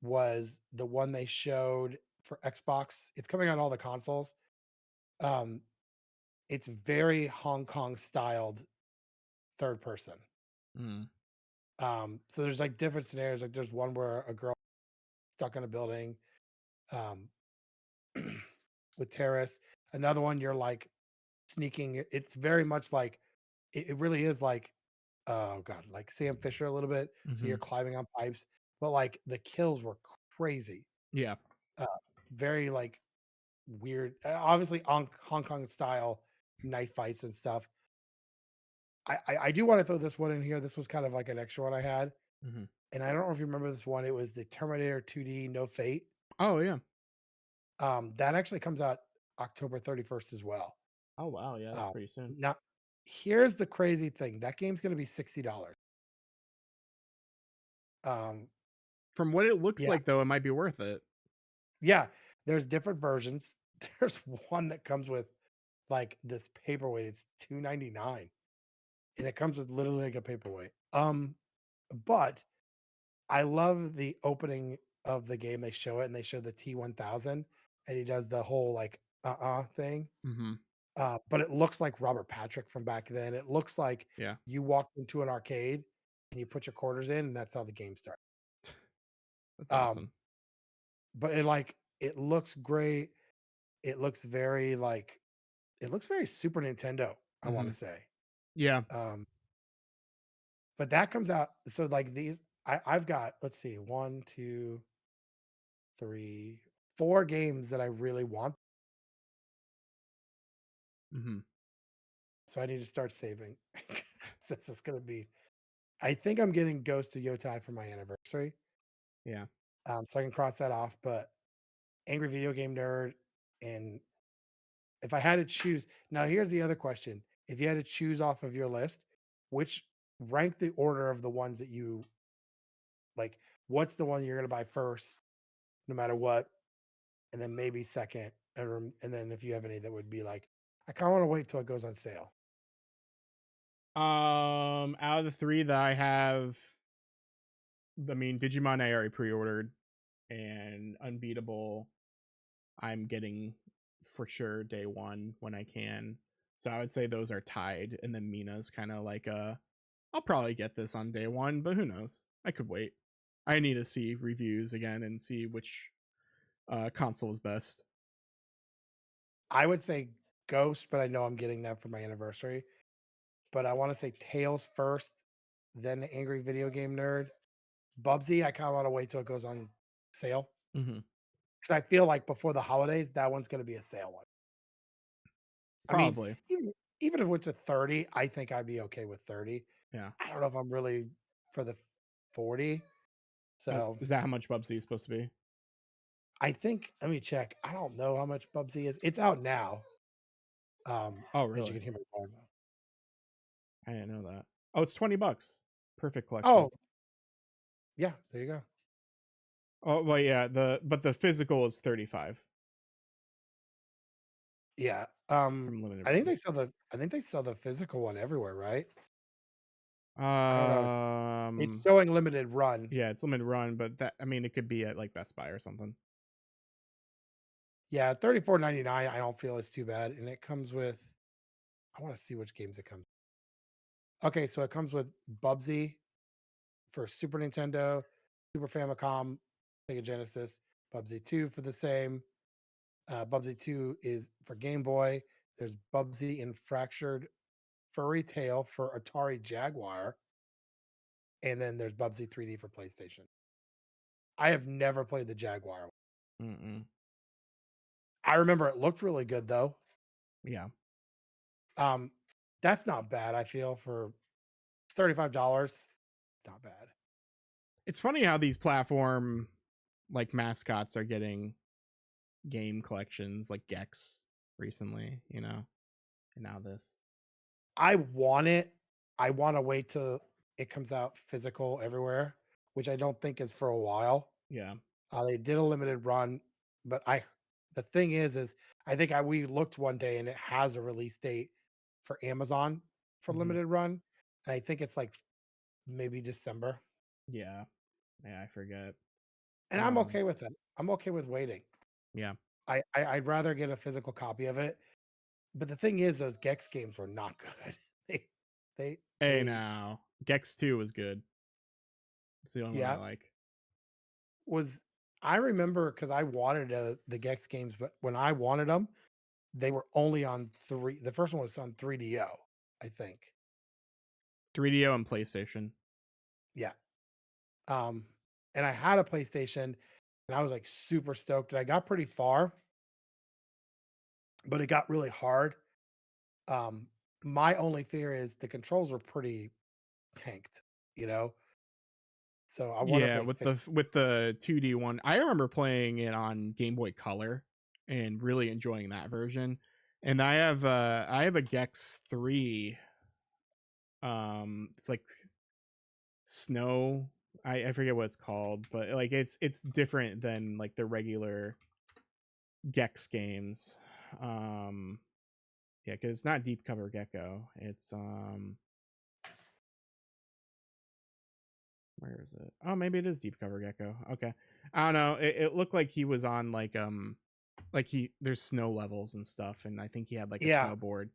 was the one they showed for Xbox. It's coming on all the consoles. Um, it's very Hong Kong styled third person. Mm. So there's like different scenarios. Like there's one where a girl stuck in a building um, with terrorists. Another one you're like sneaking. It's very much like it really is like oh god, like Sam Fisher a little bit. So Hmm. you're climbing on pipes, but like the kills were crazy. Yeah. Uh, very like weird. Obviously, Hong Kong style knife fights and stuff. I do want to throw this one in here. This was kind of like an extra one I had, Mhm. and I don't know if you remember this one. It was the Terminator 2D No Fate. Oh, yeah. That actually comes out October 31st as well. Oh, wow, yeah, that's Um, pretty soon. Now, here's the crazy thing. That game's going to be $60. Um, From what it looks yeah, like, though, it might be worth it. yeah. There's different versions. There's one that comes with like this paperweight. It's 299, and it comes with literally like a paperweight. But I love the opening of the game. They show it and they show the T1000, and he does the whole like thing. Mhm. But it looks like Robert Patrick from back then. It looks like Yeah. you walked into an arcade and you put your quarters in, and that's how the game starts. That's Um, awesome. but it looks great. It looks very like it looks very Super Nintendo, I want to Mhm. say. Yeah. Um, but that comes out. So like these, I've got, let's see, one, two, three, four games that I really want. Mhm. So I need to start saving. This is gonna be. I think I'm getting Ghost of Yotai for my anniversary. Yeah. So I can cross that off. But Angry Video Game Nerd, and if I had to choose, now here's the other question: if you had to choose off of your list, which rank the order of the ones that you like? What's the one you're gonna buy first, no matter what, and then maybe second, and then if you have any that would be like, I kind of want to wait till it goes on sale. Out of the 3 that I have, I mean, Digimon I already pre-ordered, and Unbeatable I'm getting for sure day 1 when I can. So I would say those are tied, and then Mina's kinda like, I'll probably get this on day 1, but who knows? I could wait. I need to see reviews again and see which, console is best. I would say Ghost, but I know I'm getting that for my anniversary. But I want to say Tails first, then the Angry Video Game Nerd. Bubsy, I kind of want to wait till it goes on sale Mhm. because I feel like before the holidays, that one's going to be a sale one. I mean, Probably. even even if it went to 30, I think I'd be okay with 30. Yeah. I don't know if I'm really for the 40. So Is that how much Bubsy is supposed to be? I think let me check. I don't know how much Bubsy is. It's out now. Oh, As you really? can hear my dog. I didn't know that. Oh, it's $20. Perfect collection. Oh, yeah, there you go. Oh, well, yeah, the physical is 35 Yeah. from limited run. I think they sell the physical one everywhere, right? I don't know. It's Um, showing limited run. yeah, it's limited run, but that I mean, it could be at like Best Buy or something. Yeah, 34.99 I don't feel is too bad. And it comes with I want to see which games it comes. Okay, so it comes with Bubsy for Super Nintendo, Super Famicom, Sega Genesis, Bubsy 2 for the same. Bubsy 2 is for Game Boy. There's Bubsy and Fractured Furry Tail for Atari Jaguar. And then there's Bubsy 3D for PlayStation. I have never played the Jaguar. Mm-mm. I remember it looked really good though. Yeah, Um, that's not bad, I feel, for $35. Not bad. it's funny how these platform like mascots are getting game collections like Gex recently, and now this. I want it. I want to wait till it comes out physical everywhere, which I don't think is for a while. Yeah. They did a limited run, but the thing is I think we looked one day and it has a release date for Amazon for Hmm. limited run, and I think it's like maybe December, Yeah. Yeah, I forget. and I'm Um, okay with it. I'm okay with waiting. yeah. I'd rather get a physical copy of it. But the thing is, those Gex games were not good. they they Hey, they now Gex 2 was good. It's the only one I yeah like. was I remember because I wanted the Gex games, but when I wanted them, they were only on three. The first one was on 3DO, I think. 3DO and PlayStation. Yeah. Um, and I had a PlayStation, and I was like super stoked, and I got pretty far, but it got really hard. Um, My only fear is the controls were pretty tanked, you know? So I wonder if Yeah, they with fix. the 2D one. I remember playing it on Game Boy Color and really enjoying that version. And I have a Gex 3. It's like snow. I forget what it's called, but like it's different than like the regular Gex games. Um yeah, cuz it's not Deep Cover Gecko. It's where is it? Oh, maybe it is Deep Cover Gecko. Okay. I don't know. It looked like he was on like he there's snow levels and stuff, and I think he had like a Yeah, snowboard.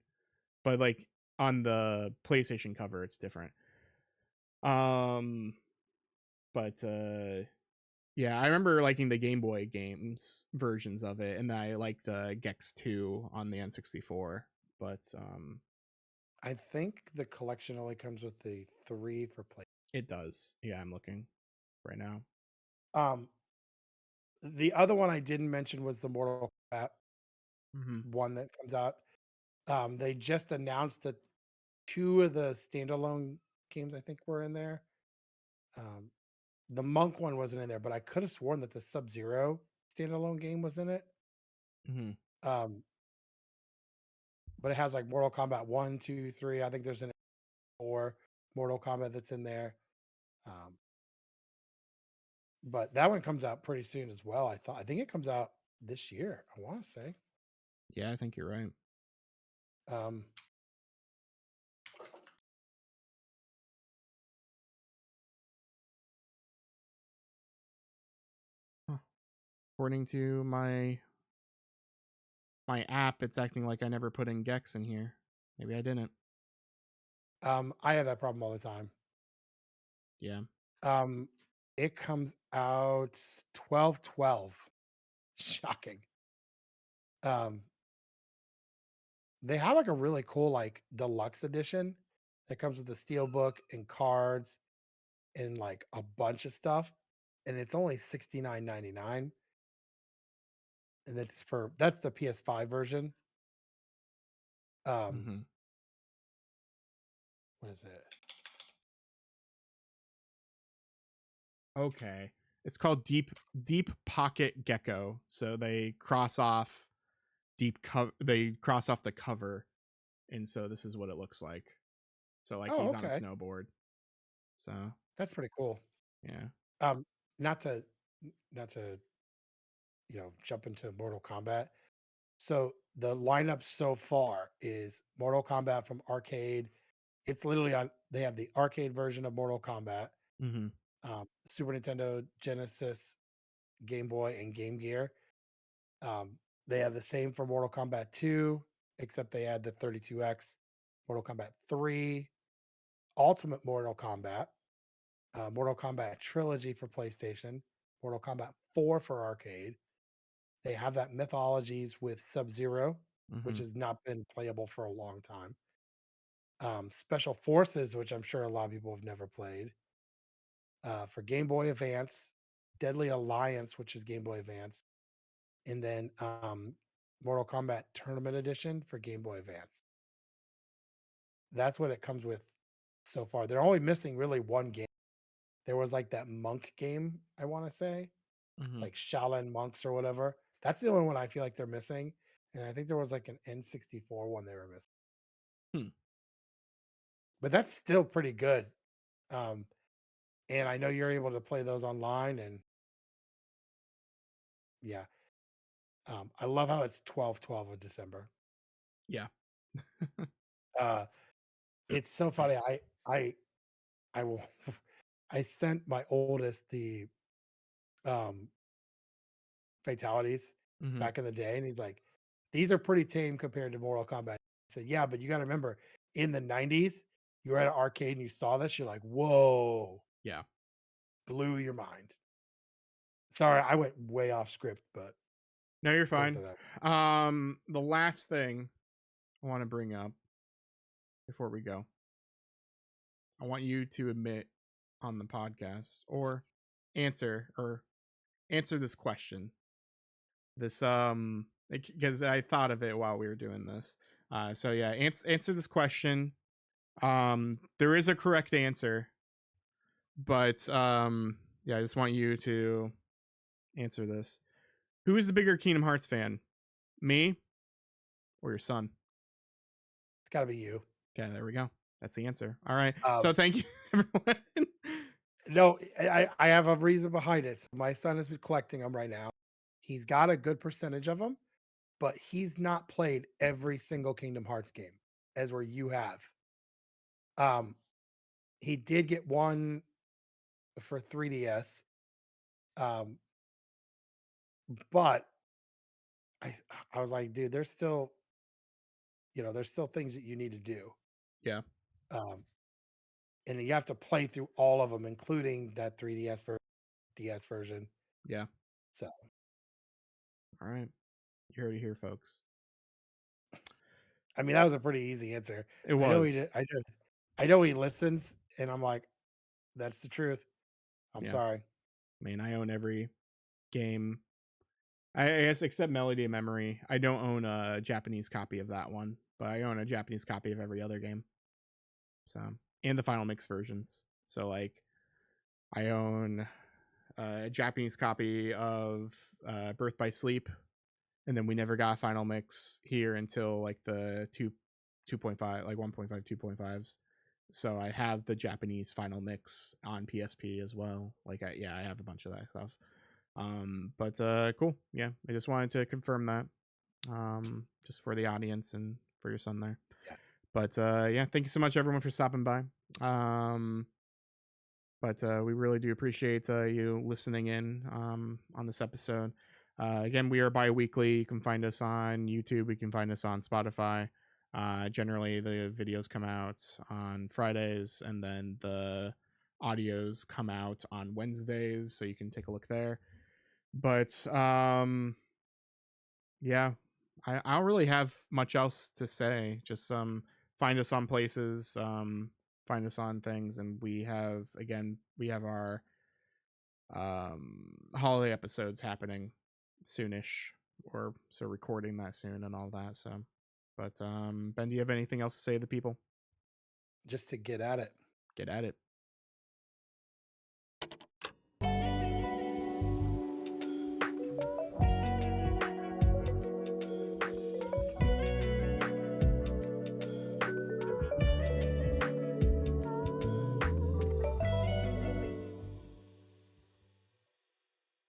But like on the PlayStation cover it's different. Um but yeah, I remember liking the Game Boy games versions of it, and I liked Gex 2 on the N64. But I think the collection only comes with the 3 for play. it does. Yeah, I'm looking right now. Um, the other one I didn't mention was the Mortal Kombat Mhm. one that comes out. They just announced that 2 of the standalone games I think were in there. Um, the Monk one wasn't in there, but I could have sworn that the Sub-Zero standalone game was in it. Mhm. Um, but it has like Mortal Kombat 1, 2, 3. I think there's an 4 Mortal Kombat that's in there. Um, but that one comes out pretty soon as well. I think it comes out this year, I want to say. Yeah, I think you're right. Um, Huh. According to my app, it's acting like I never put in Gex in here. Maybe I didn't. I have that problem all the time. Yeah. Um, it comes out 12/12. Shocking. Um, they have like a really cool like deluxe edition that comes with the steel book and cards and like a bunch of stuff, and it's only 69.99, and that's the PS5 version. Um, Mhm. what is it? Okay. It's called Deep Pocket Gecko. So they cross off the cover, and so this is what it looks like. So like Oh, he's on a okay, snowboard. So, that's pretty cool. yeah. Um, not to not to jump into Mortal Kombat. So the lineup so far is Mortal Kombat from arcade. It's literally on. They have the arcade version of Mortal Kombat, Mhm. Super Nintendo, Genesis, Game Boy, and Game Gear. Um, they have the same for Mortal Kombat 2, except they add the 32X, Mortal Kombat 3, Ultimate Mortal Kombat, Mortal Kombat Trilogy for PlayStation, Mortal Kombat 4 for arcade. They have that Mythologies with Sub Zero, which Mhm. has not been playable for a long time. Special Forces, which I'm sure a lot of people have never played. For Game Boy Advance, Deadly Alliance, which is Game Boy Advance, and then Mortal Kombat Tournament Edition for Game Boy Advance. That's what it comes with so far. They're only missing really one game. There was like that monk game, I want to say. It's Mhm. like Shaolin Monks or whatever. That's the only one I feel like they're missing. And I think there was like an N64 one they were missing. Hmm. But that's still pretty good. Um, and I know you're able to play those online. And yeah, I love how it's 12/12 of December. Yeah. Uh, it's so funny. I will. I sent my oldest the um, fatalities Mhm. back in the day, and he's like, "These are pretty tame compared to Mortal Kombat." I said, "Yeah, but you got to remember, in the '90s, you were at an arcade and you saw this, you're like, whoa, Yeah. blew your mind." Sorry, I went way off script, but No, you're wanted fine. to that. The last thing I want to bring up before we go, I want you to admit on the podcast or answer or answer this question. This because I thought of it while we were doing this. So yeah, answer this question. There is a correct answer, but yeah, I just want you to answer this. Who is the bigger Kingdom Hearts fan? Me or your son? It's got to be you. Okay, there we go. That's the answer. All right. Um, So thank you, everyone. no, I have a reason behind it. So my son has been collecting them right now. He's got a good percentage of them, but he's not played every single Kingdom Hearts game as where you have. Um, he did get one for 3DS, um, but I I was like, dude, there's still there's still things that you need to do, Yeah. um, and you have to play through all of them, including that 3DS DS version. Yeah. So All right. You heard it here, folks. I mean, that was a pretty easy answer. It I know he was. did. I know he listens, and I'm like, that's the truth. I'm Yeah. sorry. I mean, I own every game. I guess except Melody of Memory. I don't own a Japanese copy of that one, but I own a Japanese copy of every other game. So, and the Final Mix versions. So like I own a Japanese copy of Birth by Sleep, and then we never got a Final Mix here until like the 2.5, like 1.5, 2.5s. So I have the Japanese Final Mix on PSP as well. Like I have a bunch of that stuff. But cool. Yeah, I just wanted to confirm that. Just for the audience and for your son there. Yeah. But yeah, thank you so much everyone for stopping by. Um, but we really do appreciate you listening in on this episode. Again, we are bi-weekly. You can find us on YouTube. You can find us on Spotify. Generally, the videos come out on Fridays, and then the audios come out on Wednesdays, so you can take a look there. But yeah, I don't really have much else to say. Just find us on places, find us on things, and we have our holiday episodes happening soonish, or so recording that soon and all that. So, but Ben, do you have anything else to say to the people? Just to get at it. Get at it.